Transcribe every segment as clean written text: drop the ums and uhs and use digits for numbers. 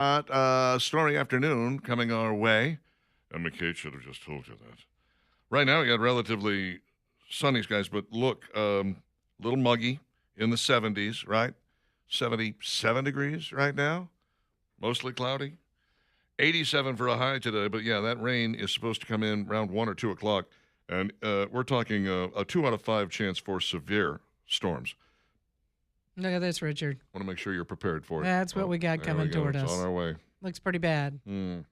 Stormy afternoon coming our way. And McKay should have just told you that. Right now, we got relatively sunny skies, but look, little muggy in the 70s, right? 77 degrees right now, mostly cloudy. 87 for a high today, but yeah, that rain is supposed to come in around 1 or 2 o'clock, and we're talking a 2 out of 5 chance for severe storms. Look at this, Richard. Want to make sure you're prepared for it. That's what we got coming toward It's us. on our way. Looks pretty bad. Mm.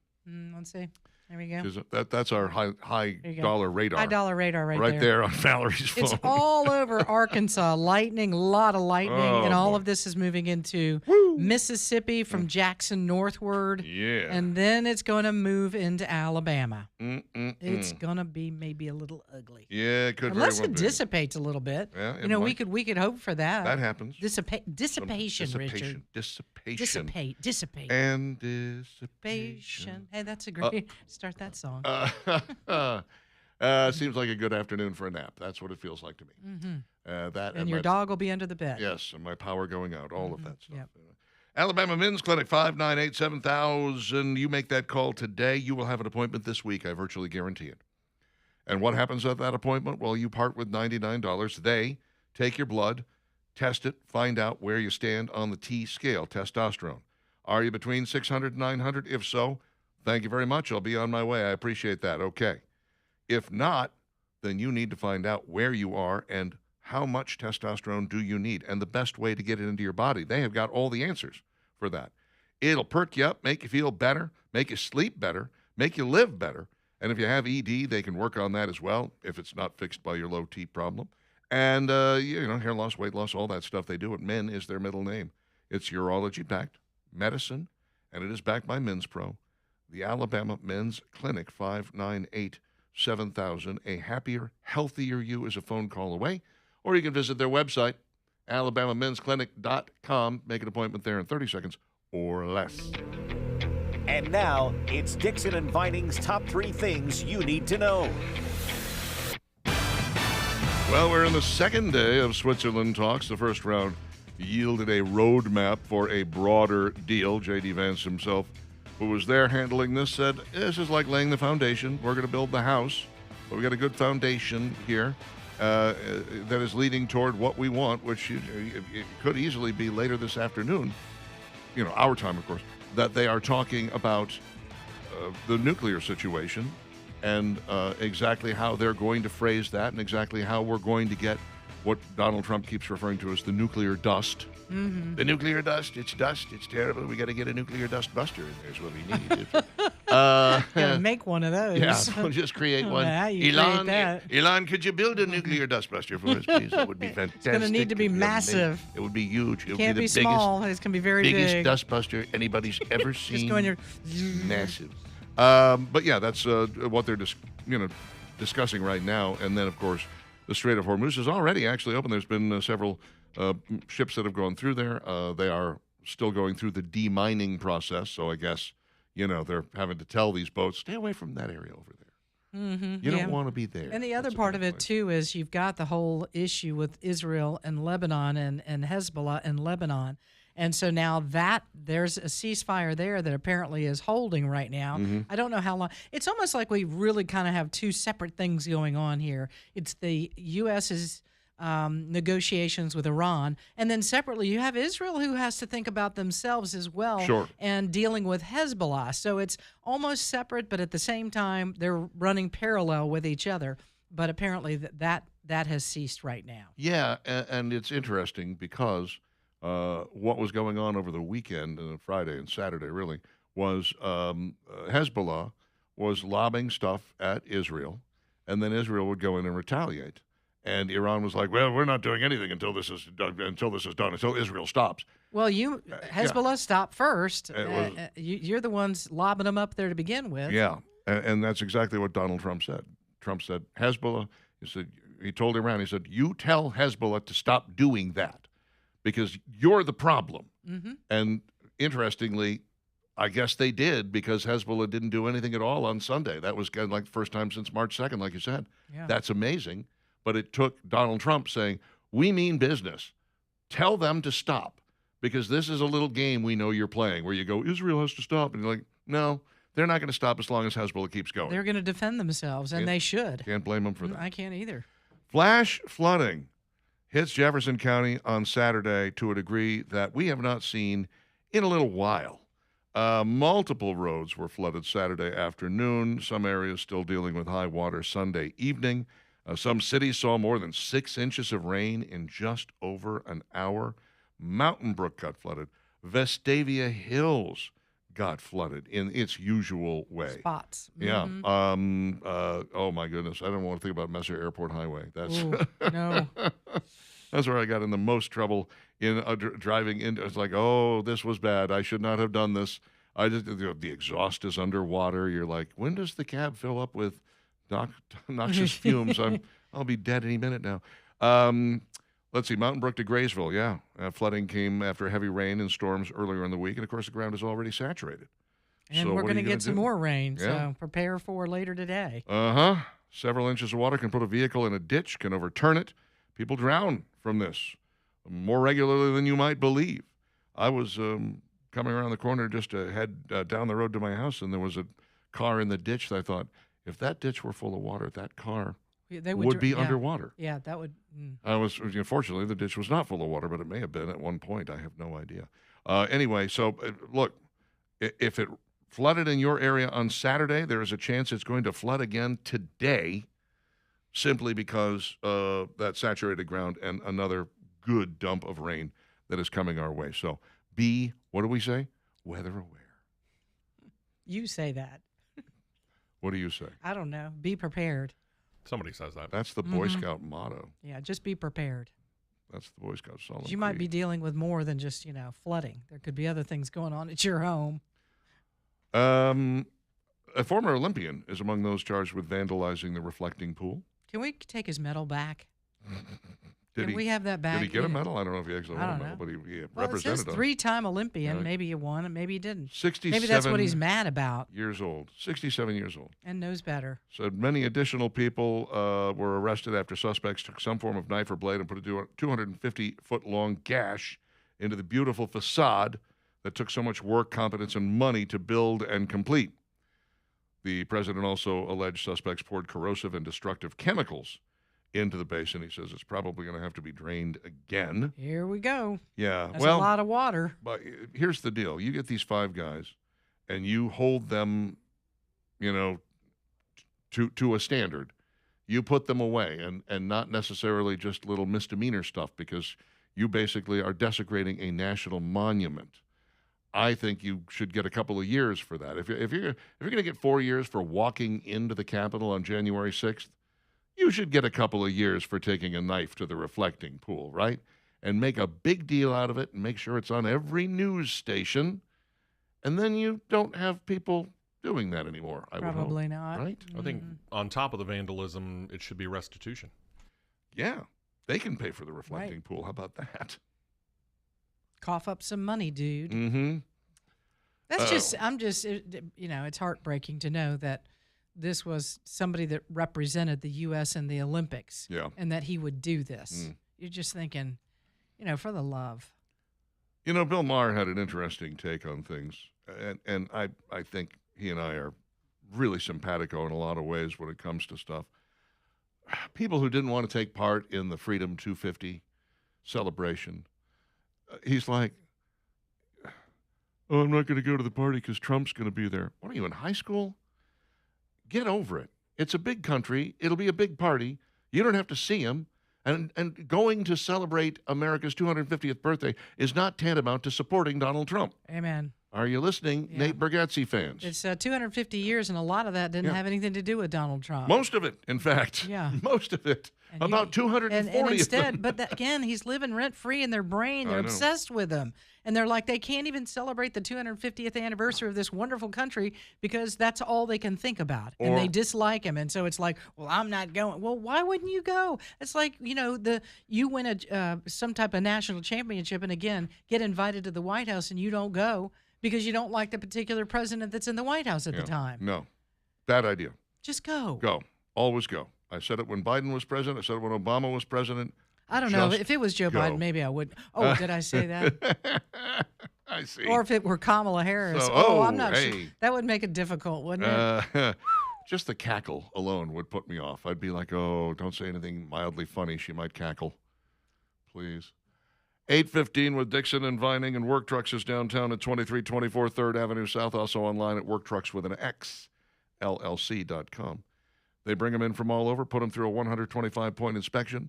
Let's see. There we go. That's our high dollar radar. High dollar radar right there on Valerie's phone. It's all over Arkansas. Lightning, a lot of lightning, and all of this is moving into Mississippi from Jackson northward. Yeah. And then it's going to move into Alabama. It's Mm-mm-mm. going to be maybe a little ugly. Yeah, it could Unless very well it dissipates a little bit. Yeah, you know, we could hope for that. That happens. Dissipation, Richard. Dissipation. Dissipate. And dissipation. Hey, that's a great start that song. Seems like a good afternoon for a nap. That's what it feels like to me. That and your dog will be under the bed. Yes, and my power going out, all of that stuff. Yep. Alabama Men's Clinic, 598-7000. You make that call today. You will have an appointment this week. I virtually guarantee it. And what happens at that appointment? Well, you part with $99. They take your blood, test it, find out where you stand on the T scale, testosterone. Are you between 600 and 900? If so, thank you very much. I'll be on my way. I appreciate that. Okay. If not, then you need to find out where you are and how much testosterone do you need and the best way to get it into your body. They have got all the answers for that. It'll perk you up, make you feel better, make you sleep better, make you live better. And if you have ED, they can work on that as well if it's not fixed by your low T problem. And, hair loss, weight loss, all that stuff they do at Men is their middle name. It's urology-backed medicine, and it is backed by Men's Pro. The Alabama Men's Clinic, 598-7000. A happier, healthier you is a phone call away. Or you can visit their website, alabamamensclinic.com. Make an appointment there in 30 seconds or less. And now, it's Dixon and Vining's top 3 things you need to know. Well, we're in the second day of Switzerland talks. The first round yielded a roadmap for a broader deal. J.D. Vance himself, who was there handling this, said, this is like laying the foundation. We're going to build the house, but we got a good foundation here that is leading toward what we want, which it could easily be later this afternoon, our time, of course, that they are talking about the nuclear situation and exactly how they're going to phrase that and exactly how we're going to get what Donald Trump keeps referring to as the nuclear dust. The nuclear dust, it's terrible. We got to get a nuclear dust buster in there is what we need. Make one of those. Yeah, we'll just create one. Elon, could you build a nuclear dust buster for us, please? That would be fantastic. It's going to need to be massive. It would be huge. It can't would be the small. It's going to be very biggest big. dust buster anybody's ever seen. Just go in your... Massive. But yeah, that's what they're discussing right now. And then, of course, the Strait of Hormuz is already actually open. There's been several ships that have gone through there. They are still going through the demining process. So I guess, they're having to tell these boats, stay away from that area over there. You don't want to be there. And the other part of it, too, is you've got the whole issue with Israel and Lebanon and Hezbollah and Lebanon. And so now that there's a ceasefire there that apparently is holding right now. I don't know how long. It's almost like we really kind of have two separate things going on here. It's the U.S.'s negotiations with Iran, and then separately you have Israel, who has to think about themselves as well. Sure. And dealing with Hezbollah. So it's almost separate, but at the same time they're running parallel with each other. But apparently that has ceased right now. Yeah, and it's interesting because what was going on over the weekend, Friday and Saturday really, was Hezbollah was lobbing stuff at Israel, and then Israel would go in and retaliate. And Iran was like, well, we're not doing anything until this is done, until Israel stops. Well, Hezbollah stopped first. Was, you're the ones lobbing them up there to begin with. Yeah, and that's exactly what Donald Trump said. Trump said, Hezbollah, he told Iran, he said, you tell Hezbollah to stop doing that because you're the problem. And interestingly, I guess they did, because Hezbollah didn't do anything at all on Sunday. That was kind of like the first time since March 2nd, like you said. Yeah. That's amazing. But it took Donald Trump saying, we mean business. Tell them to stop. because this is a little game we know you're playing where you go, Israel has to stop. And you're like, no, they're not going to stop as long as Hezbollah keeps going. They're going to defend themselves, and they should. Can't blame them for that. I can't either. Flash flooding hits Jefferson County on Saturday to a degree that we have not seen in a little while. Multiple roads were flooded Saturday afternoon. Some areas still dealing with high water Sunday evening. Some cities saw more than 6 inches of rain in just over an hour. Mountain Brook got flooded. Vestavia Hills got flooded in its usual way. Spots. Yeah. Oh, my goodness. I don't want to think about Messer Airport Highway. That's Ooh, no. That's where I got in the most trouble in driving into. It's like, oh, this was bad. I should not have done this. The exhaust is underwater. You're like, when does the cab fill up with noxious fumes? I'll be dead any minute now. Let's see, Mountain Brook to Graysville. Yeah, flooding came after heavy rain and storms earlier in the week, and of course the ground is already saturated. And So we're what are going to you get gonna some do? more rain, Yeah. so prepare for later today. Several inches of water can put a vehicle in a ditch, can overturn it. People drown from this more regularly than you might believe. I was coming around the corner just to head down the road to my house, and there was a car in the ditch. That I thought, if that ditch were full of water, that car They would be yeah. underwater. Yeah, that would. Fortunately, the ditch was not full of water, but it may have been at one point. I have no idea. Anyway, so look, if it flooded in your area on Saturday, there is a chance it's going to flood again today, simply because that saturated ground and another good dump of rain that is coming our way. So be, what do we say? Weather aware. You say that. What do you say? I don't know. Be prepared. Somebody says that. That's the Boy Scout motto. Yeah, just be prepared. That's the Boy Scout solemn You might be creed. dealing with more than just, flooding. There could be other things going on at your home. A former Olympian is among those charged with vandalizing the reflecting pool. Can we take his medal back? Did Can we have that back? Did he get a Yeah. medal? I don't know if he actually I won a don't medal, know. but he Well, it represented says us. 3-time Olympian. Yeah. Maybe he won it. Maybe he didn't. 67 Maybe that's what he's mad about years old. 67 years old. and knows better. So many additional people were arrested after suspects took some form of knife or blade and put a 250-foot-long gash into the beautiful facade that took so much work, competence, and money to build and complete. The president also alleged suspects poured corrosive and destructive chemicals into the basin. He says it's probably going to have to be drained again. Here we go. Yeah, That's well, a lot of water. but here's the deal. You get these 5 guys and you hold them, to a standard. You put them away and not necessarily just little misdemeanor stuff, because you basically are desecrating a national monument. I think you should get a couple of years for that. If you're going to get 4 years for walking into the Capitol on January 6th, you should get a couple of years for taking a knife to the reflecting pool, right? And make a big deal out of it and make sure it's on every news station. And then you don't have people doing that anymore, I would hope. Probably not. Right? I think on top of the vandalism, it should be restitution. Yeah. They can pay for the reflecting pool. How about that? Cough up some money, dude. Mm-hmm. That's it's heartbreaking to know that this was somebody that represented the U.S. in the Olympics. Yeah. And that he would do this. You're just thinking, for the love. Bill Maher had an interesting take on things. And I think he and I are really simpatico in a lot of ways when it comes to stuff. People who didn't want to take part in the Freedom 250 celebration, he's like, oh, I'm not going to go to the party because Trump's going to be there. What are you, in high school? Get over it. It's a big country. It'll be a big party. You don't have to see him. And going to celebrate America's 250th birthday is not tantamount to supporting Donald Trump. Amen. Are you listening, Yeah. Nate Bargatze fans? It's 250 years, and a lot of that didn't Yeah. have anything to do with Donald Trump. Most of it, in fact. Yeah. Most of it. And About 240 and of instead, them. but again, he's living rent free in their brain. They're I know. obsessed with him, and they're like they can't even celebrate the 250th anniversary of this wonderful country because that's all they can think about, and Or- they dislike him. And so it's like, well, I'm not going. Well, why wouldn't you go? It's like you win a some type of national championship, and again get invited to the White House, and you don't go because you don't like the particular president that's in the White House at the time. No. Bad idea. Just go. Go. Always go. I said it when Biden was president. I said it when Obama was president. I don't know. Just If it was Joe go. Biden, maybe I would. Oh, did I say that? I see. Or if it were Kamala Harris. So- I'm not sure. hey. That would make it difficult, wouldn't it? Just the cackle alone would put me off. I'd be like, oh, don't say anything mildly funny. She might cackle. Please. 8:15 with Dixon and Vining, and Work Trucks is downtown at 2324 3rd Avenue South, also online at Worktrucks with an X, LLC.com. They bring them in from all over, put them through a 125-point inspection,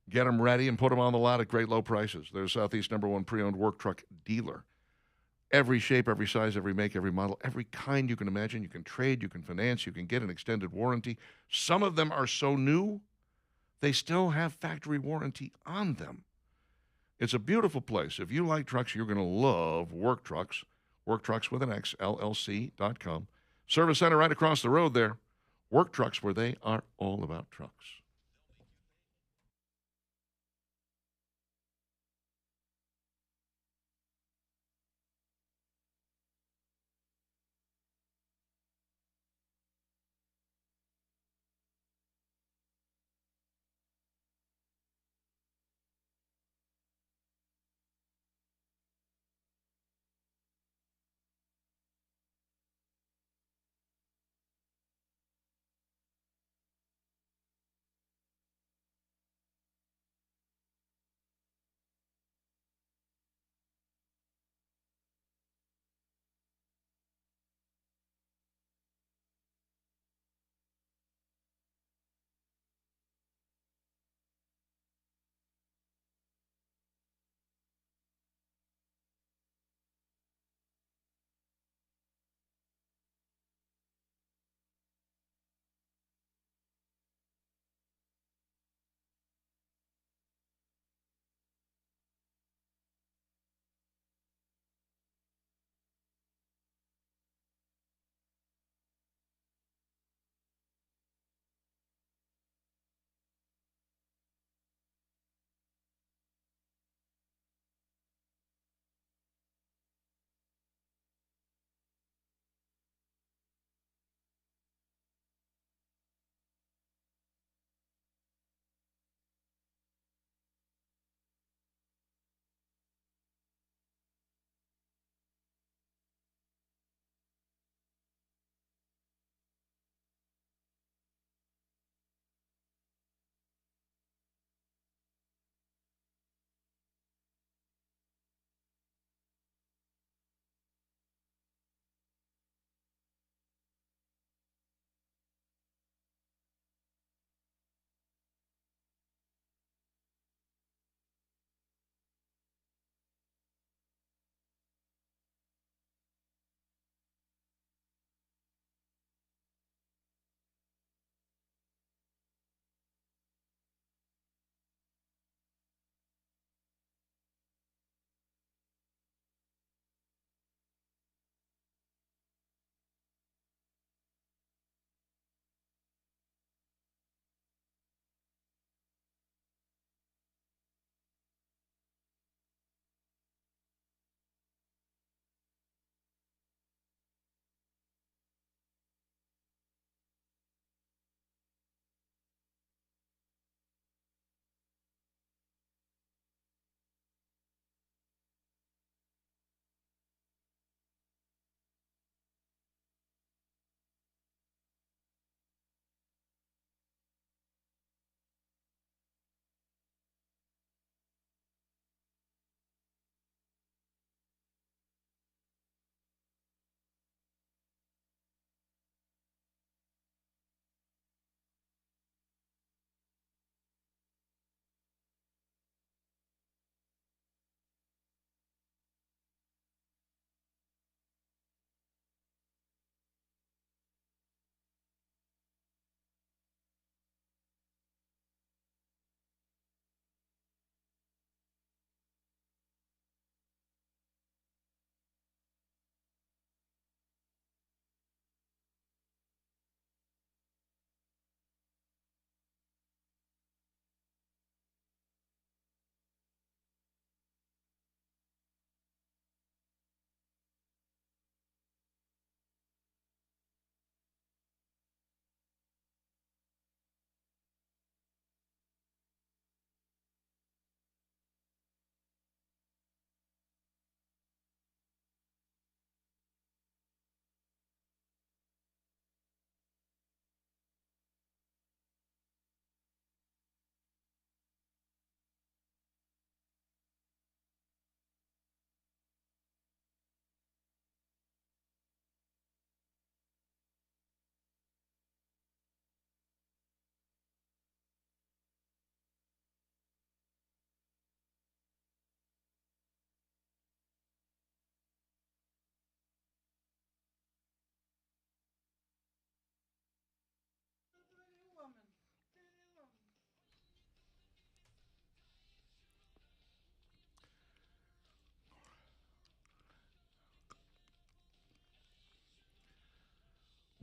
get them ready, and put them on the lot at great low prices. They're Southeast #1 pre-owned work truck dealer. Every shape, every size, every make, every model, every kind you can imagine. You can trade, you can finance, you can get an extended warranty. Some of them are so new, they still have factory warranty on them. It's a beautiful place. If you like trucks, you're going to love Work Trucks. Work Trucks with an X, LLC.com. Service center right across the road there. Work Trucks, where they are all about trucks.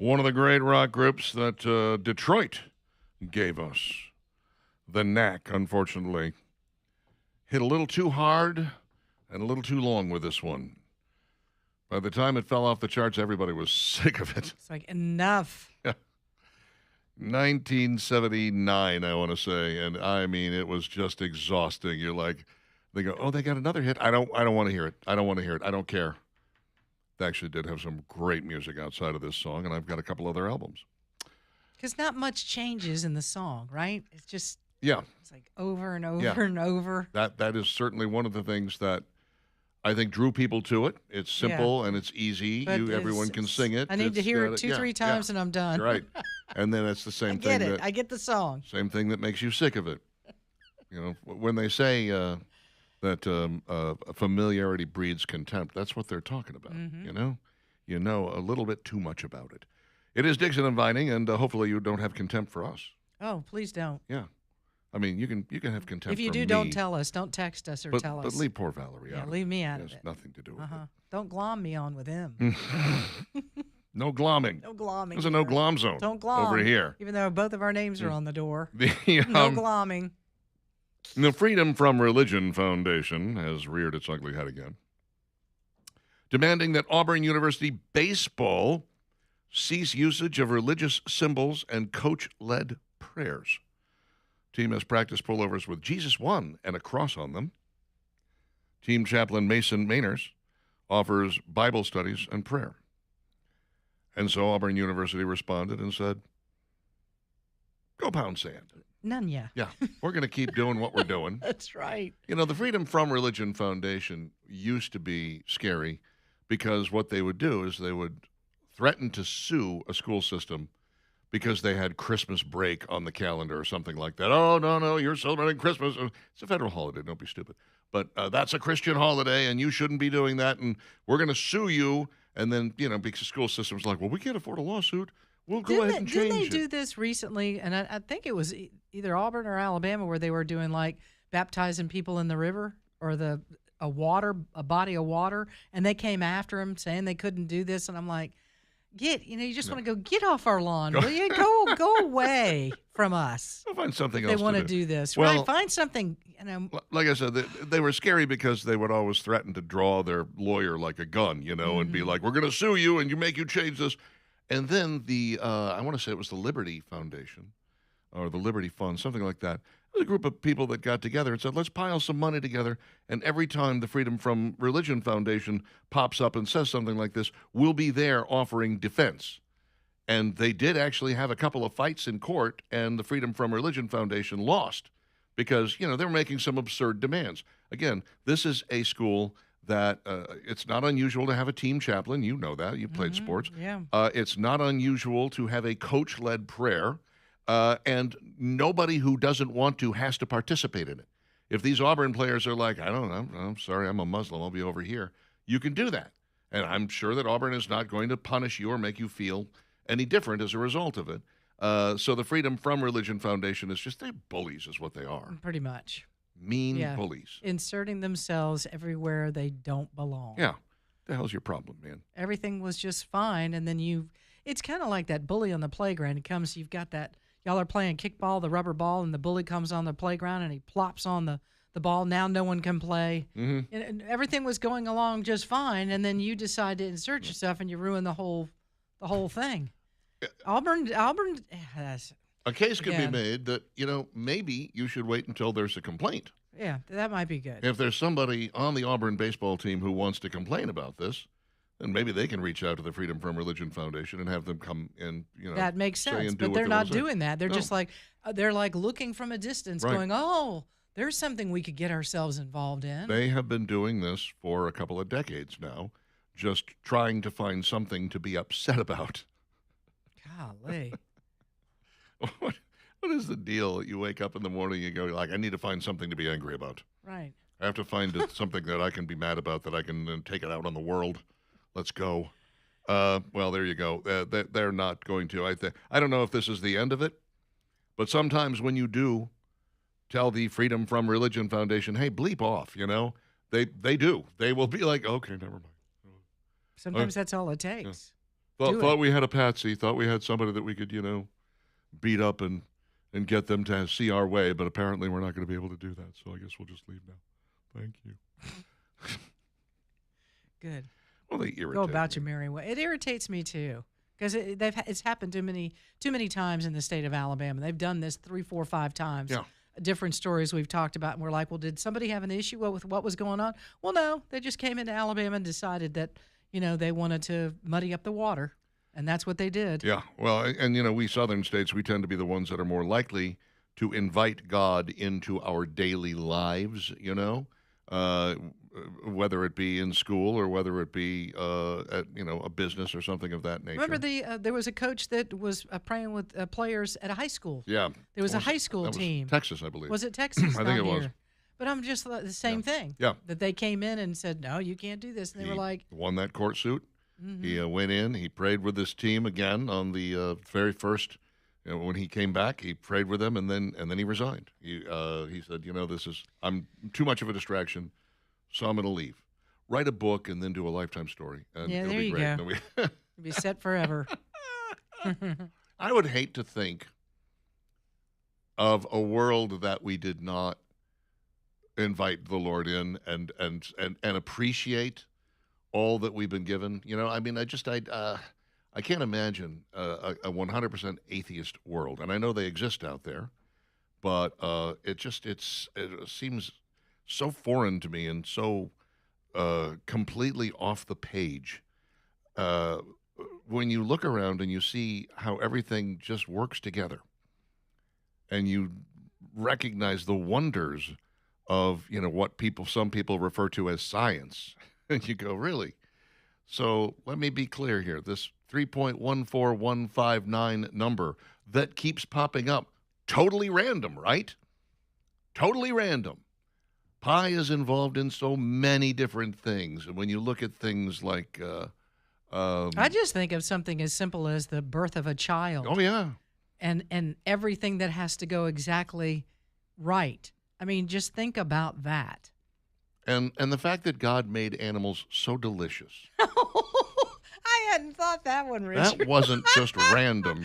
One of the great rock groups that Detroit gave us. The Knack, unfortunately, hit a little too hard and a little too long with this one. By the time it fell off the charts, everybody was sick of it. It's like, enough. 1979, I want to say, and I mean, it was just exhausting. You're like, they go, oh, they got another hit. I don't want to hear it. I don't want to hear it. I don't care. They actually did have some great music outside of this song, and I've got a couple other albums. Because not much changes in the song, right? It's just, Yeah, it's like over and over and over. that is certainly one of the things that I think drew people to it. It's simple and it's easy. But Everyone can sing it. I need to It's hear got it two, three times and I'm done. Right. And then it's the same I get thing it. that I get the song. same thing that makes you sick of it. You know, when they say that familiarity breeds contempt, that's what they're talking about. Mm-hmm. You know a little bit too much about it. It is Dixon and Vining, and hopefully you don't have contempt for us. Oh, please don't. Yeah, I mean you can have contempt. If you for do, me, don't tell us. Don't text us or tell us. But leave poor Valerie Yeah, out. leave me out It of has it. nothing to do with Don't glom me on with him. it. No glomming. No glomming. There's a no here. glom zone. Don't glom. over here. Even though both of our names are on the door. The, No glomming. The Freedom from Religion Foundation has reared its ugly head again, demanding that Auburn University baseball cease usage of religious symbols and coach-led prayers. Team has practiced pullovers with Jesus One and a cross on them. Team chaplain Mason Mainers offers Bible studies and prayer. And so Auburn University responded and said, go pound sand. None, yeah. Yeah, we're going to keep doing what we're doing. That's right. You know, the Freedom from Religion Foundation used to be scary because what they would do is they would threaten to sue a school system because they had Christmas break on the calendar or something like that. Oh, no, you're celebrating Christmas. It's a federal holiday. Don't be stupid. But that's a Christian holiday, and you shouldn't be doing that, and we're going to sue you. And then, because the school system's like, well, we can't afford a lawsuit. We'll go ahead and change Didn't they it. do this recently? And I think it was either Auburn or Alabama where they were doing like baptizing people in the river or a body of water, and they came after them saying they couldn't do this. And I'm like, you just want to go get off our lawn, will you? Go away from us. I'll find something They else want to to do this, Well, right? Find something. Like I said, they were scary because they would always threaten to draw their lawyer like a gun, and be like, we're going to sue you and make you change this. And then I want to say it was the Liberty Foundation or the Liberty Fund, something like that. It was a group of people that got together and said, let's pile some money together. And every time the Freedom from Religion Foundation pops up and says something like this, we'll be there offering defense. And they did actually have a couple of fights in court, and the Freedom from Religion Foundation lost because, they were making some absurd demands. Again, this is a school that it's not unusual to have a team chaplain. You know that. You've played sports. Yeah. It's not unusual to have a coach-led prayer, and nobody who doesn't want to has to participate in it. If these Auburn players are like, I don't know, I'm sorry, I'm a Muslim, I'll be over here, you can do that. And I'm sure that Auburn is not going to punish you or make you feel any different as a result of it. So the Freedom from Religion Foundation is just, they're bullies is what they are. Pretty much. Mean bullies. Inserting themselves everywhere they don't belong. Yeah. The hell's your problem, man? Everything was just fine, and then it's kind of like that bully on the playground. It comes, you've got that, y'all are playing kickball, the rubber ball, and the bully comes on the playground, and he plops on the ball. Now no one can play. Mm-hmm. And everything was going along just fine, and then you decide to insert yourself, and you ruin the whole thing. Auburn A case could be made that, maybe you should wait until there's a complaint. Yeah, that might be good. If there's somebody on the Auburn baseball team who wants to complain about this, then maybe they can reach out to the Freedom from Religion Foundation and have them come and, that makes say sense. and do But what they're they not wanna say. doing that. They're No. just like they're like looking from a distance, Right. going, "Oh, there's something we could get ourselves involved in." They have been doing this for a couple of decades now, just trying to find something to be upset about. Golly. What is the deal? You wake up in the morning and you go, I need to find something to be angry about. Right. I have to find something that I can be mad about, that I can then take it out on the world. Let's go. Well, there you go. They're not going to. I don't know if this is the end of it, but sometimes when you do tell the Freedom from Religion Foundation, hey, bleep off, they do. They will be like, okay, never mind. Sometimes that's all it takes. Thought, do thought it. we had a patsy. Thought we had somebody that we could, beat up and get them to see our way. But apparently, we're not going to be able to do that. So I guess we'll just leave now. Thank you. Good. Well, they irritate Go about me. your merry way. It irritates me too, because it's happened too many times in the state of Alabama. They've done this 3, 4, 5 times. Yeah. Different stories we've talked about, and we're like, well, did somebody have an issue with what was going on? Well, no, they just came into Alabama and decided that they wanted to muddy up the water, and that's what they did. Yeah, well, and we southern states, we tend to be the ones that are more likely to invite God into our daily lives, whether it be in school or whether it be at a business or something of that nature. Remember there was a coach that was praying with players at a high school. Yeah. There was a high school that was team. Texas, I believe. Was it Texas? I think it Not was. here. But I'm just the same thing. Yeah. That they came in and said, no, you can't do this. And they were like, won that court suit. mm-hmm. He went in. He prayed with his team again on the very first. When he came back, he prayed with them, and then he resigned. He said, I'm too much of a distraction, so I'm going to leave. Write a book and then do a Lifetime story. And Yeah, it'll there be you great. go. Then be set forever. I would hate to think of a world that we did not invite the Lord in and appreciate all that we've been given. I can't imagine a 100% atheist world, and I know they exist out there, but it seems so foreign to me and so completely off the page. When you look around and you see how everything just works together, and you recognize the wonders of what some people refer to as science, and you go, really? So let me be clear here. This 3.14159 number that keeps popping up, totally random, right? Totally random. Pi is involved in so many different things, and when you look at things like, I just think of something as simple as the birth of a child. oh yeah, and everything that has to go exactly right. I mean, just think about that. and the fact that God made animals so delicious. I hadn't thought that one, Richard. That wasn't just random,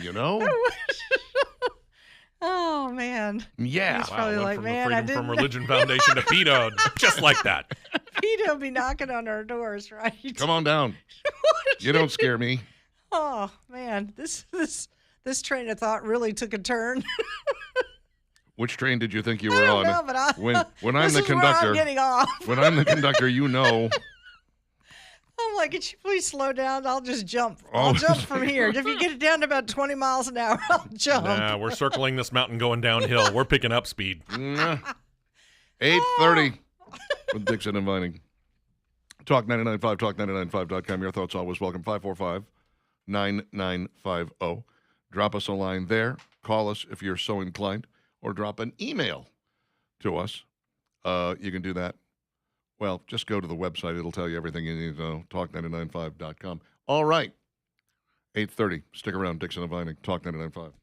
Oh, man. Yeah. He's probably went like, from man, the I Freedom from didn't Religion Foundation to PETA just like that. PETA will be knocking on our doors, right? Come on down. You don't scare me. Oh, man. This train of thought really took a turn. Which train did you think you I were don't on? know, but When I'm this the is where conductor, I'm getting off. when I'm the conductor, I'm like, could you please slow down? I'll just jump. Oh. I'll jump from here. If you get it down to about 20 miles an hour, I'll jump. Nah, we're circling this mountain going downhill. We're picking up speed. 8:30 with Dixon and Vining. Talk 99.5, talk995.com. Your thoughts always welcome. 545-9950. Drop us a line there. Call us if you're so inclined, or drop an email to us. You can do that. Well, just go to the website. It'll tell you everything you need to know. Talk995.com. All right. 8:30. Stick around. Dixon and Vining. Talk 99.5.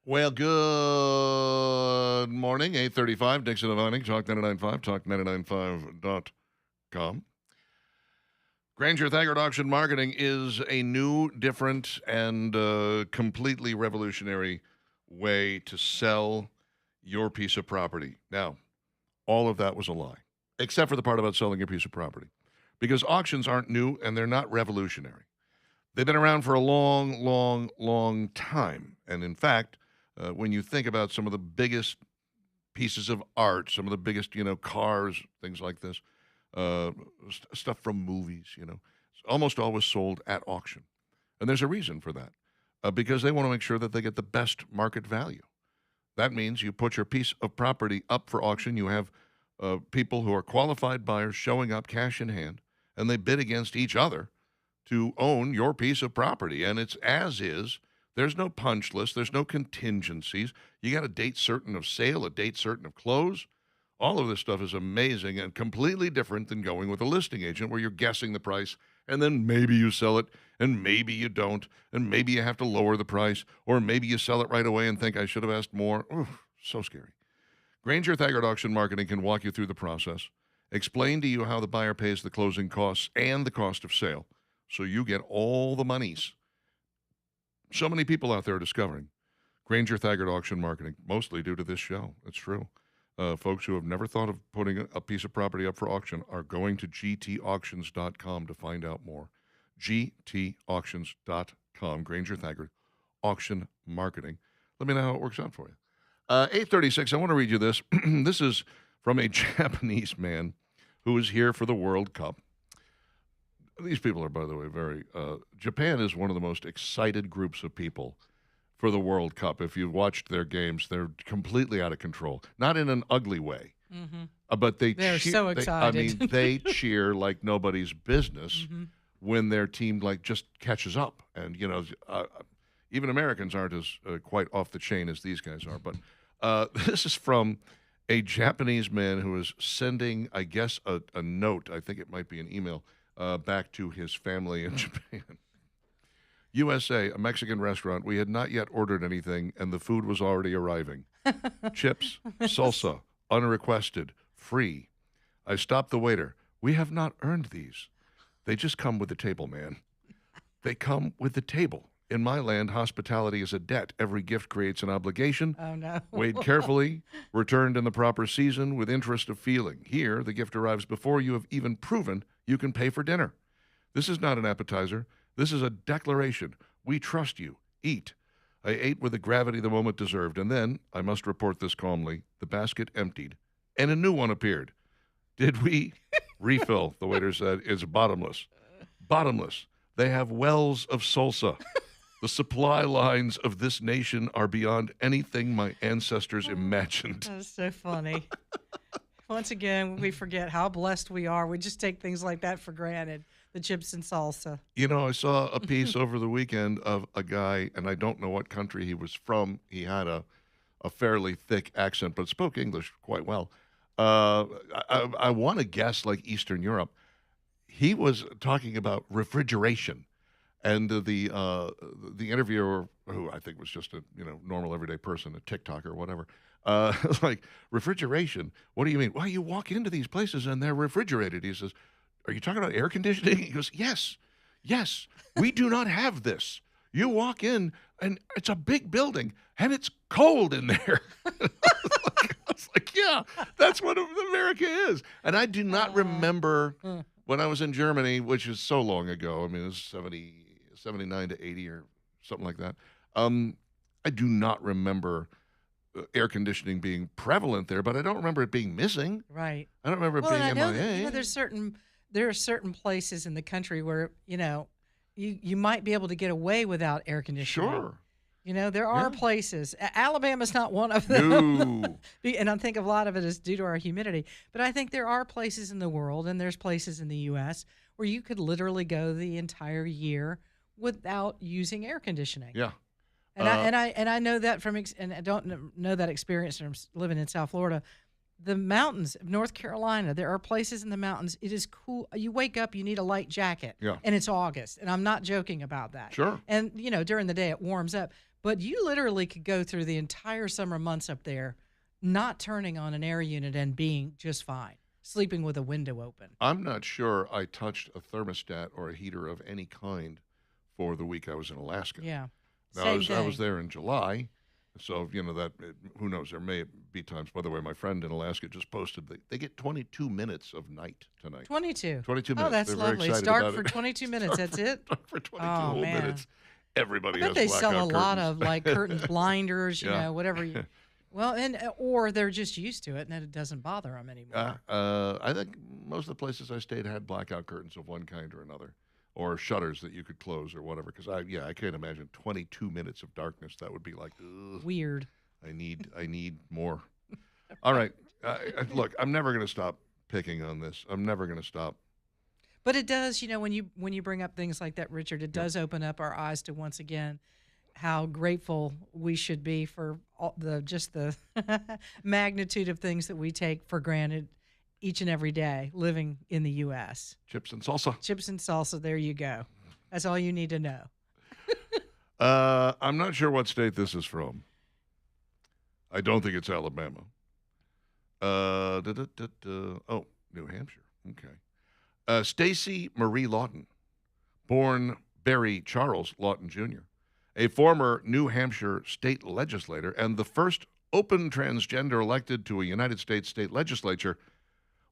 Well, good morning. 8:35, Dixon and Vining, Talk 99.5, talk995.com. Granger Thaggart Auction Marketing is a new, different, and completely revolutionary way to sell your piece of property. Now, all of that was a lie, except for the part about selling your piece of property, because auctions aren't new and they're not revolutionary. They've been around for a long, long, long time. And in fact, when you think about some of the biggest pieces of art, some of the biggest, cars, things like this, stuff from movies, it's almost always sold at auction. And there's a reason for that, because they want to make sure that they get the best market value. That means you put your piece of property up for auction. You have people who are qualified buyers showing up cash in hand, and they bid against each other to own your piece of property. And it's as is. There's no punch list. There's no contingencies. You got a date certain of sale, a date certain of close. All of this stuff is amazing and completely different than going with a listing agent where you're guessing the price and then maybe you sell it and maybe you don't and maybe you have to lower the price or maybe you sell it right away and think I should have asked more. Oof, so scary. Granger Thaggart Auction Marketing can walk you through the process, explain to you how the buyer pays the closing costs and the cost of sale so you get all the monies. So many people out there are discovering Granger Thaggart Auction Marketing, mostly due to this show. It's true. Folks who have never thought of putting a piece of property up for auction are going to gtauctions.com to find out more. gtauctions.com, Granger Thaggart Auction Marketing. Let me know how it works out for you. 8:36, I want to read you this. This is from a Japanese man who is here for the World Cup. These people are, by the way, very... Japan is one of the most excited groups of people for the World Cup. If you've watched their games, they're completely out of control. Not in an ugly way, but they're so excited. They cheer like nobody's business when their team just catches up. And even Americans aren't as quite off the chain as these guys are. But this is from a Japanese man who is sending, I guess, a note. I think it might be an email back to his family in Japan. USA, a Mexican restaurant. We had not yet ordered anything, and the food was already arriving. Chips, salsa, unrequested, free. I stopped the waiter. We have not earned these. They just come with the table, man. They come with the table. In my land, hospitality is a debt. Every gift creates an obligation. Oh, no. Weighed carefully, returned in the proper season with interest of feeling. Here, the gift arrives before you have even proven you can pay for dinner. This is not an appetizer. This is a declaration. We trust you. Eat. I ate with the gravity the moment deserved, and then, I must report this calmly, the basket emptied, and a new one appeared. Did we? Refill, the waiter said, is bottomless. Bottomless. They have wells of salsa. The supply lines of this nation are beyond anything my ancestors imagined. That's so funny. Once again, we forget how blessed we are. We just take things like that for granted. The chips and salsa. I saw a piece over the weekend of a guy, and I don't know what country he was from. He had a fairly thick accent, but spoke English quite well. I want to guess like Eastern Europe. He was talking about refrigeration, and the interviewer, who I think was just a normal everyday person, a TikToker or whatever, like, refrigeration? What do you mean? Well, you walk into these places and they're refrigerated. He says, are you talking about air conditioning? He goes, yes, we do not have this. You walk in and it's a big building and it's cold in there. I was like, yeah, that's what America is. And I do not remember when I was in Germany, which is so long ago. I mean, it was 79 to 80 or something like that. I do not remember air conditioning being prevalent there, but I don't remember it being missing. Right. I don't remember it being MIA. There are certain places in the country where, you might be able to get away without air conditioning. Sure. There are places. Alabama's not one of them. No. And I think a lot of it is due to our humidity. But I think there are places in the world, and there's places in the U.S., where you could literally go the entire year without using air conditioning. Yeah. And I know that and I don't know that experience from living in South Florida. The mountains of North Carolina, there are places in the mountains. It is cool. You wake up, you need a light jacket. Yeah. And it's August. And I'm not joking about that. Sure. And, during the day it warms up. But you literally could go through the entire summer months up there, not turning on an air unit and being just fine, sleeping with a window open. I'm not sure I touched a thermostat or a heater of any kind for the week I was in Alaska. Yeah. Now, Same I was thing. there in July, so who knows? There may be times. By the way, my friend in Alaska just posted that they get 22 minutes of night tonight. 22. 22 Oh, minutes. that's They're very lovely. excited Start about for it. 22 minutes. That's it. Start for 22 Oh, whole man. minutes. Everybody I has bet they sell a blackout lot curtains. of like curtain blinders, Yeah. whatever. Well, or they're just used to it and it doesn't bother them anymore. I think most of the places I stayed had blackout curtains of one kind or another, or shutters that you could close or whatever. Because I can't imagine 22 minutes of darkness. That would be like, ugh, Weird. I need more. All right, look, I'm never going to stop picking on this. I'm never going to stop. But it does, when you bring up things like that, Richard, it does open up our eyes to once again how grateful we should be for all the magnitude of things that we take for granted each and every day living in the U.S. Chips and salsa. Chips and salsa, there you go. That's all you need to know. I'm not sure what state this is from. I don't think it's Alabama. Oh, New Hampshire. Okay. Stacy Marie Lawton, born Barry Charles Lawton Jr., a former New Hampshire state legislator and the first open transgender elected to a United States state legislature,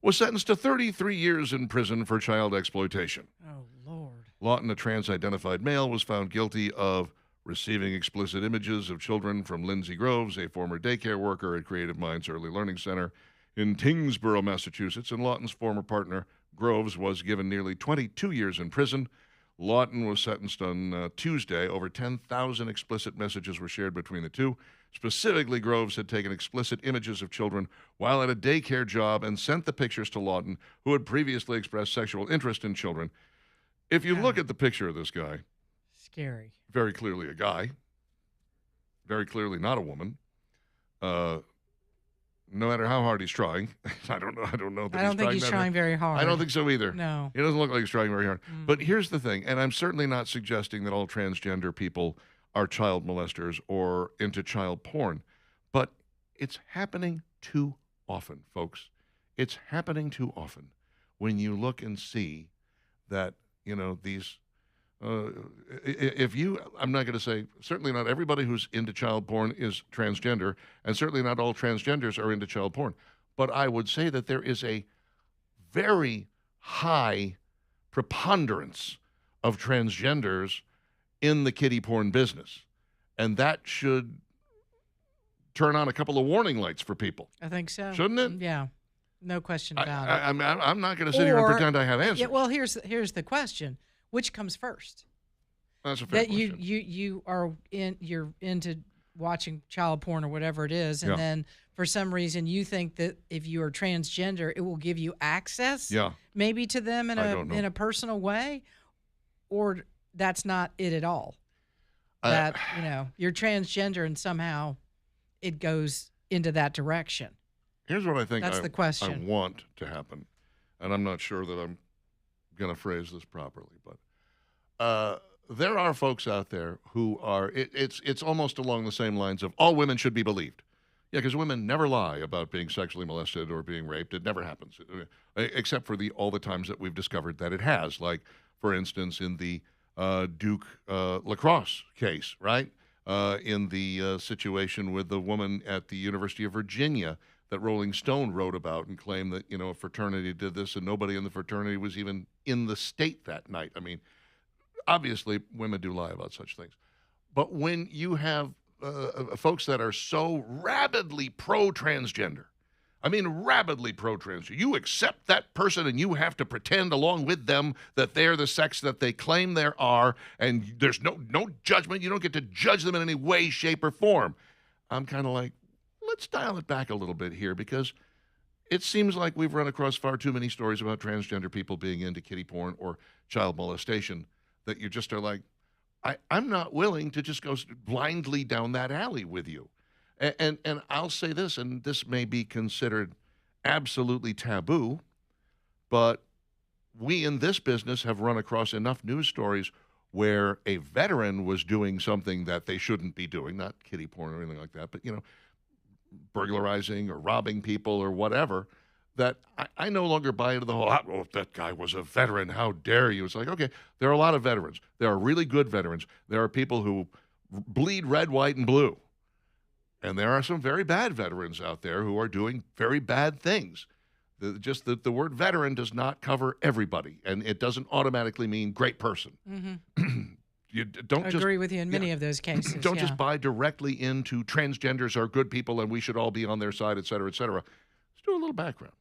was sentenced to 33 years in prison for child exploitation. Oh, Lord. Lawton, a trans-identified male, was found guilty of receiving explicit images of children from Lindsay Groves, a former daycare worker at Creative Minds Early Learning Center in Tyngsboro, Massachusetts, and Lawton's former partner, Groves, was given nearly 22 years in prison. Lawton was sentenced on Tuesday. Over 10,000 explicit messages were shared between the two. Specifically, Groves had taken explicit images of children while at a daycare job and sent the pictures to Lawton, who had previously expressed sexual interest in children. If you look at the picture of this guy, Scary. very clearly a guy, very clearly not a woman. No matter how hard he's trying, I don't know. I don't think he's trying very hard. I don't think so either. No. He doesn't look like he's trying very hard. But here's the thing, and I'm certainly not suggesting that all transgender people are child molesters or into child porn, but it's happening too often, folks. It's happening too often when you look and see that, these I'm not going to say, certainly not everybody who's into child porn is transgender, and certainly not all transgenders are into child porn. But I would say that there is a very high preponderance of transgenders in the kiddie porn business. And that should turn on a couple of warning lights for people. I think so. Shouldn't it? Yeah. No question about it. I'm not going to sit here and pretend I have answers. Yeah, well, here's the question: which comes first? That's a fair That question. you're into watching child porn or whatever it is, and Yeah. then for some reason you think that if you are transgender, it will give you access, Yeah. maybe to them in I don't know. a personal way, or that's not it at all. I- That you're transgender and somehow it goes into that direction. Here's what I think That's the question. I want to happen, and I'm not sure that I'm going to phrase this properly, but there are folks out there who are, it's almost along the same lines of all women should be believed. Yeah, because women never lie about being sexually molested or being raped. It never happens, except for all the times that we've discovered that it has, like, for instance, in the Duke lacrosse case, right? In the situation with the woman at the University of Virginia that Rolling Stone wrote about and claimed that, a fraternity did this and nobody in the fraternity was even in the state that night. I mean, obviously, women do lie about such things. But when you have folks that are so rabidly pro-transgender, you accept that person and you have to pretend along with them that they're the sex that they claim they are, and there's no judgment. You don't get to judge them in any way, shape, or form. I'm kind of like, let's dial it back a little bit here, because it seems like we've run across far too many stories about transgender people being into kiddie porn or child molestation that you just are like, I'm not willing to just go blindly down that alley with you. And I'll say this, and this may be considered absolutely taboo, but we in this business have run across enough news stories where a veteran was doing something that they shouldn't be doing, not kiddie porn or anything like that, but, burglarizing or robbing people or whatever, that I no longer buy into the whole, oh, that guy was a veteran, how dare you? It's like, okay, there are a lot of veterans. There are really good veterans. There are people who bleed red, white, and blue. And there are some very bad veterans out there who are doing very bad things. Just that the word veteran does not cover everybody, and it doesn't automatically mean great person. You don't I agree with you in many of those cases. Don't just buy directly into transgenders are good people and we should all be on their side, et cetera, et cetera. Let's do a little background.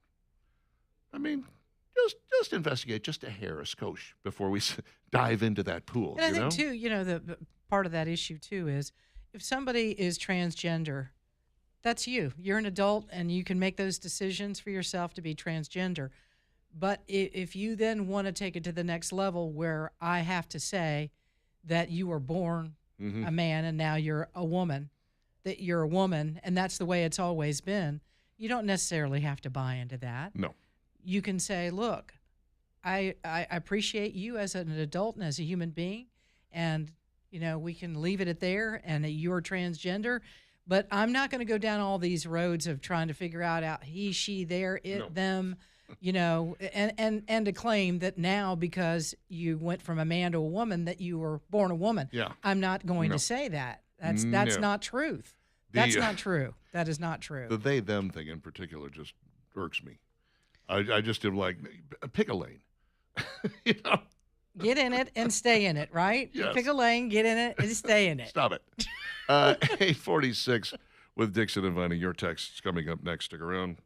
I mean, just investigate just a hair, a skosh, before we dive into that pool. And I think, too, the part of that issue, too, is if somebody is transgender, that's you. You're an adult, and you can make those decisions for yourself to be transgender. But if you then want to take it to the next level where I have to say that you were born a man and now you're a woman, that you're a woman, and that's the way it's always been, you don't necessarily have to buy into that. No. You can say, look, I appreciate you as an adult and as a human being, and, we can leave it at there, and you're transgender, but I'm not going to go down all these roads of trying to figure out he, she, there, it, them, and to claim that now because you went from a man to a woman that you were born a woman. Yeah. I'm not going to say that. That's not truth. That's not true. That is not true. The they them thing in particular just irks me. I just am like, pick a lane. Get in it and stay in it, right? Yes. Pick a lane, get in it, and stay in it. Stop it. 846 with Dixon and Vining. Your text's coming up next. Stick around.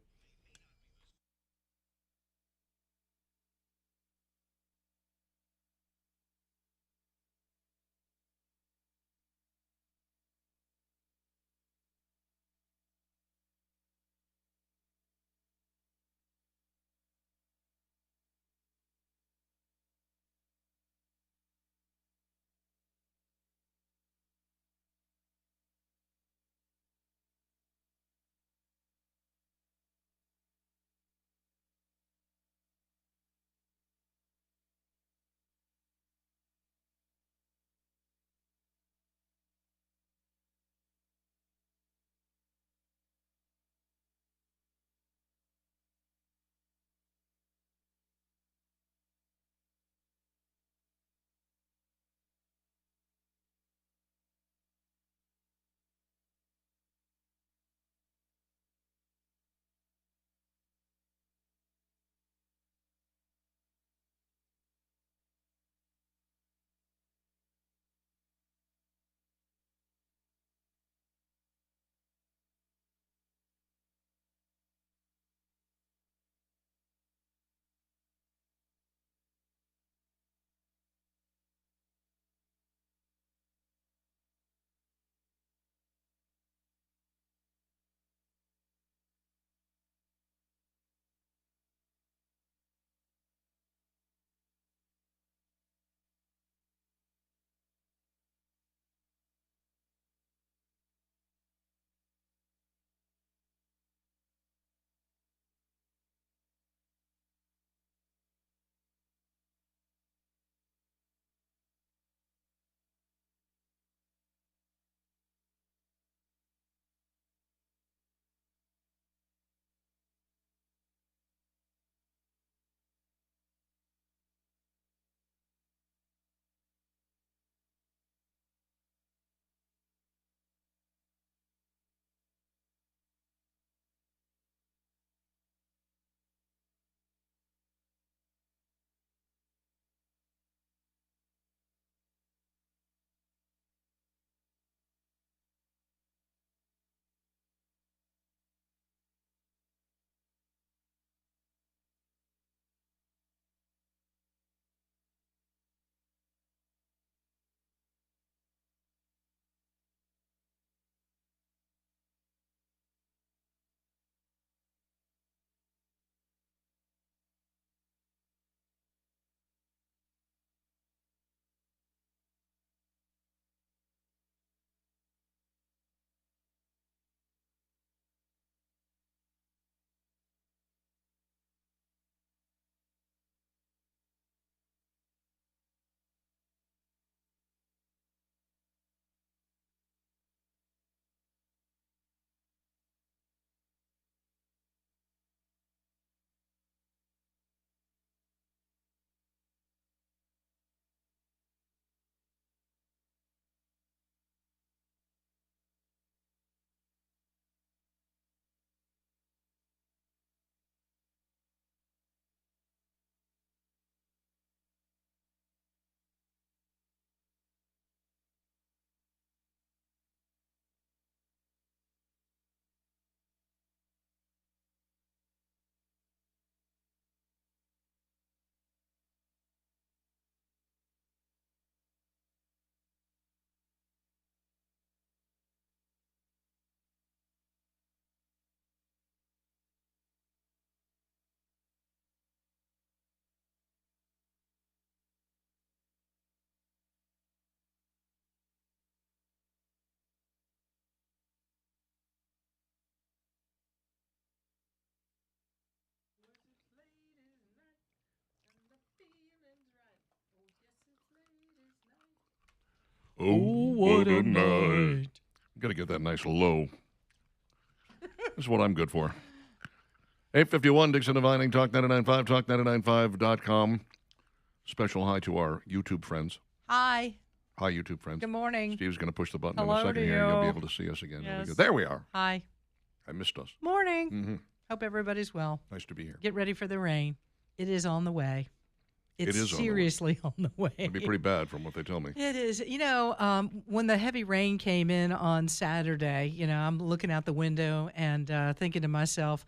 Oh, what a night. Got to get that nice low. That's what I'm good for. 8:51, Dixon and Vining, Talk 99.5, talk995.com. Special hi to our YouTube friends. Hi. Hi, YouTube friends. Good morning. Steve's going to push the button in Hello a second to here, and you'll be you. able to see us again. Yes. There we are. Hi. I missed us. Morning. Mm-hmm. Hope everybody's well. Nice to be here. Get ready for the rain. It is on the way. It's is on the way. seriously on the way. It'd be pretty bad from what they tell me. It is. When the heavy rain came in on Saturday, I'm looking out the window and thinking to myself,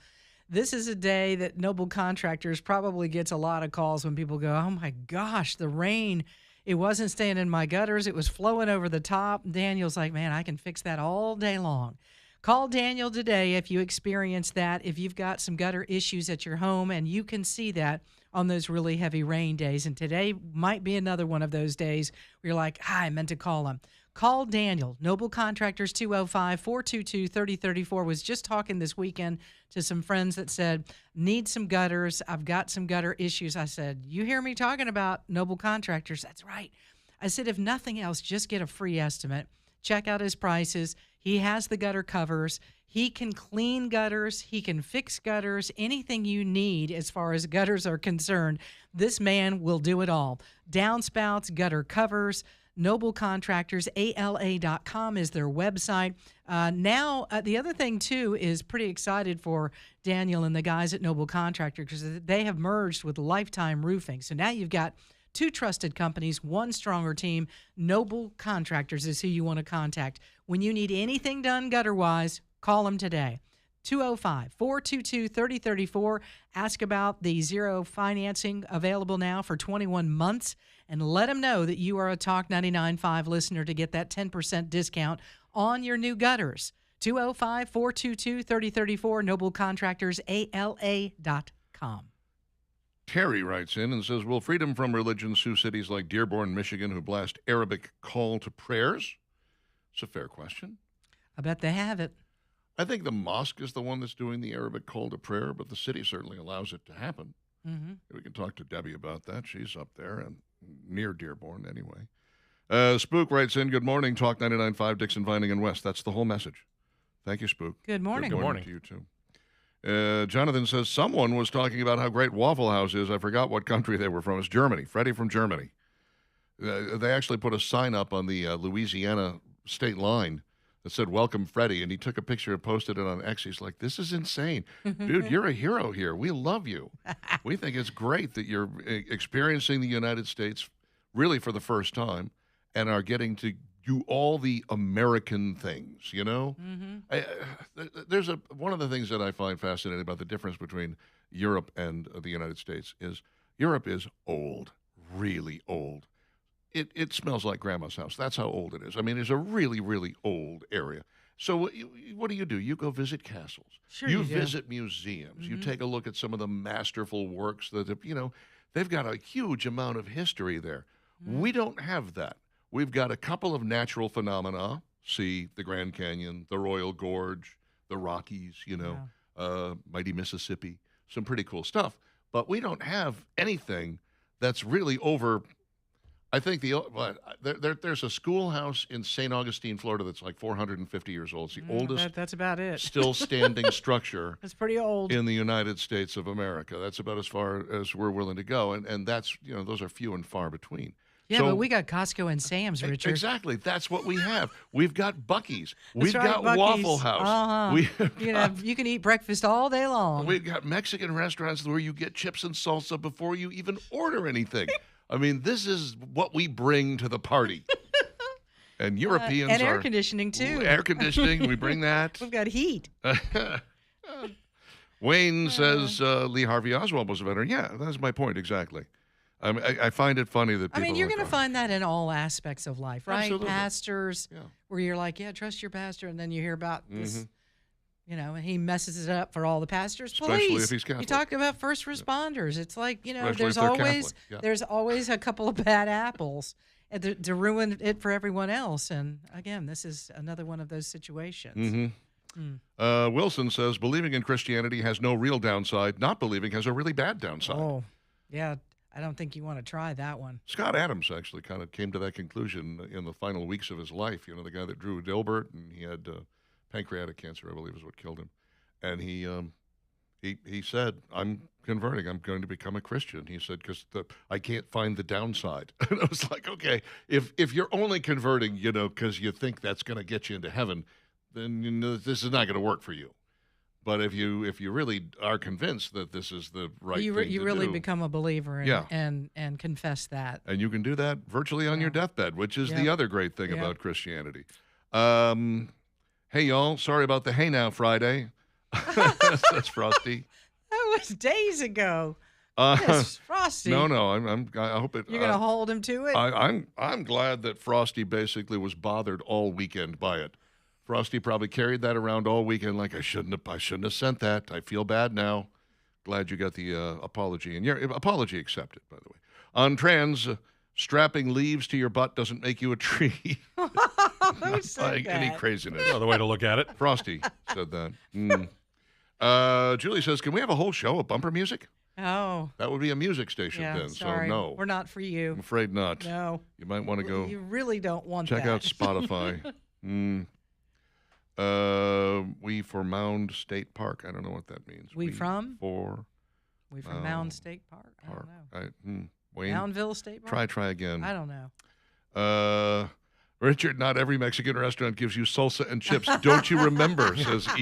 this is a day that Noble Contractors probably gets a lot of calls when people go, oh my gosh, the rain, it wasn't staying in my gutters. It was flowing over the top. Daniel's like, man, I can fix that all day long. Call Daniel today if you experience that, if you've got some gutter issues at your home, and you can see that on those really heavy rain days. And today might be another one of those days where you're like, I meant to call him. Call Daniel. Noble Contractors, 205-422-3034. Was just talking this weekend to some friends that said, need some gutters. I've got some gutter issues. I said, you hear me talking about Noble Contractors? That's right. I said, if nothing else, just get a free estimate. Check out his prices. He has the gutter covers. He can clean gutters. He can fix gutters. Anything you need as far as gutters are concerned, this man will do it all. Downspouts, gutter covers, Noble Contractors, ALA.com is their website. The other thing, too, is pretty excited for Daniel and the guys at Noble Contractors because they have merged with Lifetime Roofing. So now you've got two trusted companies, one stronger team. Noble Contractors is who you want to contact. When you need anything done gutter-wise, call them today. 205-422-3034. Ask about the zero financing available now for 21 months, and let them know that you are a Talk 99.5 listener to get that 10% discount on your new gutters. 205-422-3034, Noble Contractors, ALA.com. Terry writes in and says, will freedom from religion sue cities like Dearborn, Michigan, who blast Arabic call to prayers? It's a fair question. I bet they have it. I think the mosque is the one that's doing the Arabic call to prayer, but the city certainly allows it to happen. Mm-hmm. We can talk to Debbie about that. She's up there and near Dearborn anyway. Spook writes in, good morning, Talk 99.5, Dixon, Vining, and West. That's the whole message. Thank you, Spook. Good morning. Good morning to you, too. Jonathan says, someone was talking about how great Waffle House is. I forgot what country they were from. It's Germany. Freddie from Germany. They actually put a sign up on the Louisiana state line that said, welcome, Freddie. And he took a picture and posted it on X. He's like, this is insane. Dude, you're a hero here. We love you. We think it's great that you're experiencing the United States really for the first time and are getting to do all the American things, you know? There's one of the things that I find fascinating about the difference between Europe and the United States is Europe is old, really old. It smells like grandma's house. That's how old it is. I mean, it's a really, really old area. So what do? You go visit castles. Sure you you do. visit museums. You take a look at some of the masterful works that, they've got a huge amount of history there. We don't have that. We've got a couple of natural phenomena. See the Grand Canyon, the Royal Gorge, the Rockies, mighty Mississippi, some pretty cool stuff. But we don't have anything that's really over. I think there's a schoolhouse in St. Augustine, Florida that's like 450 years old. It's the oldest That's about it. still standing structure It's pretty old. in the United States of America. That's about as far as we're willing to go. And that's, those are few and far between. Yeah, So- but we got Costco and Sam's, Richard. Exactly. That's what we have. We've got Buc-ee's. That's We've right, got Buc-ee's. Waffle House. Uh-huh. You can eat breakfast all day long. We've got Mexican restaurants where you get chips and salsa before you even order anything. I mean, this is what we bring to the party. And Europeans and are... air conditioning, too. Air conditioning, we bring that. We've got heat. Wayne says Lee Harvey Oswald was a veteran. Yeah, that's my point, exactly. I find it funny that people You're like, going to find that in all aspects of life, right? Absolutely. Pastors, Yeah. where you're like, yeah, trust your pastor, and then you hear about this, and he messes it up for all the pastors. Especially Police. if he's Catholic. You talked about first responders. It's like, Especially if there's they're always Catholic. Yeah. there's always a couple of bad apples to ruin it for everyone else. And again, this is another one of those situations. Wilson says, believing in Christianity has no real downside. Not believing has a really bad downside. Oh, yeah. I don't think you want to try that one. Scott Adams actually kind of came to that conclusion in the final weeks of his life. You know, the guy that drew Dilbert, and he had pancreatic cancer, I believe, is what killed him. And he said, "I'm converting. I'm going to become a Christian." He said, "Because I can't find the downside." And I was like, okay, if you're only converting, you know, because you think that's going to get you into heaven, then you know this is not going to work for you. But if you really are convinced that this is the right You thing to really do, become a believer and, Yeah. and confess that. and you can do that virtually on your deathbed, which is the Yep. other great thing Yep. about Christianity. Hey, y'all, sorry about the Hey Now Friday. That's Frosty. That was days ago. Uh, Yes, Frosty. no, I hope it. You're going to hold him to it? I'm glad that Frosty basically was bothered all weekend by it. Frosty probably carried that around all weekend, like I shouldn't have sent that. I feel bad now. Glad you got the apology, and your apology accepted, by the way. On trans, strapping leaves to your butt doesn't make you a tree. Who said Like that? any craziness. Another way to look at it. Frosty said that. Julie says, "Can we have a whole show of bumper music?" Oh, That would be a music station yeah. then. Sorry. So no, We're not for I'm you. afraid not. No. You might want to go You really don't want check that. out Spotify. We for Mound State Park. I don't know what that means. We from? For We from Mound State Park? I Park. don't know. Wayne, Moundville State Park? try again. I don't know. Richard, not every Mexican restaurant gives you salsa and chips. Don't you remember, says Edie.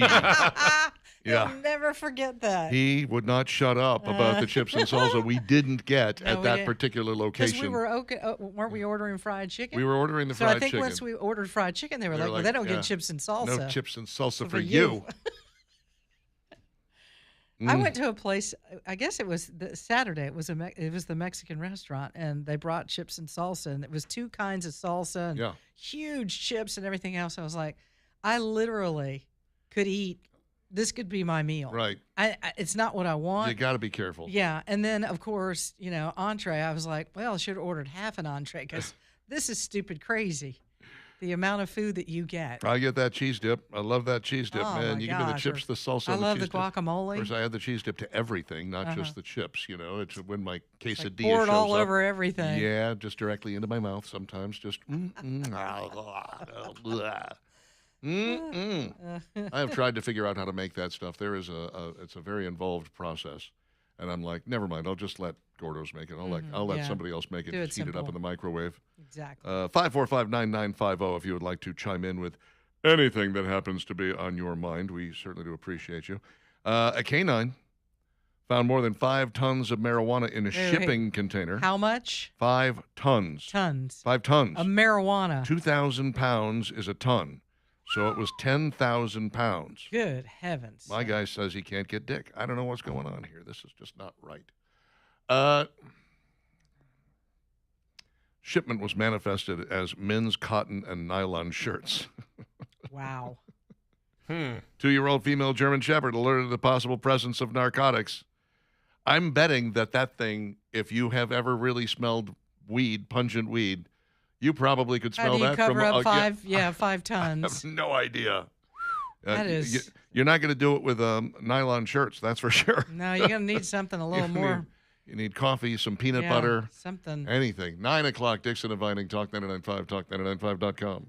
Yeah. I'll never forget that. He would not shut up about the chips and salsa we didn't get No, at we that didn't. particular Because location. we were okay. Weren't we ordering fried chicken? We were ordering the so fried I think chicken. once we ordered fried chicken, they were They were like, well, like, they don't yeah, get chips and salsa. No chips and salsa for for you. I Mm. went to a place. I guess it was Saturday. It was the Mexican restaurant, and they brought chips and salsa, and it was two kinds of salsa and Yeah. huge chips and everything else. I was like, I literally could eat. This could be my meal. Right. It's not what I want. You got to be careful. Yeah, and then of course, entree. I was like, well, I should have ordered half an entree because this is stupid crazy. The amount of food that you get. I get that cheese dip. I love that cheese dip, Oh, man. my You give me the gosh, chips, or- the salsa, I and the love cheese the dip. Of guacamole. course, I add the cheese dip to everything, not just the chips. You know, it's when my It's like quesadilla pour it shows all up. over everything. Yeah, just directly into my mouth. Sometimes just. I have tried to figure out how to make that stuff. There is it's a very involved process, and I'm like, never mind. I'll just let Gordo's make it. I'll let yeah. somebody else make it. Do it Just heat it up simple. in the microwave. Exactly. 545-9950 if you would like to chime in with anything that happens to be on your mind. We certainly do appreciate you. A canine found more than 5 tons of marijuana in a Wait. shipping container. How much? 5 tons. Tons 5 tons. of marijuana. 2,000 pounds is a ton. So it was 10,000 pounds. Good heavens. My guy says he can't get dick. I don't know what's going on here. This is just not right. Shipment was manifested as men's cotton and nylon shirts. Wow. 2-year-old female German Shepherd alerted to the possible presence of narcotics. I'm betting that thing, if you have ever really smelled weed, pungent weed, you probably could How smell do you that cover from up yeah, 5? Yeah, 5 I have tons. no idea. That is- You're not going to do it with nylon shirts, that's for sure. No, you're gonna need something a little more. You need coffee, some peanut yeah, butter, Something. anything. 9 o'clock, Dixon and Vining, Talk 99.5, talk995.com.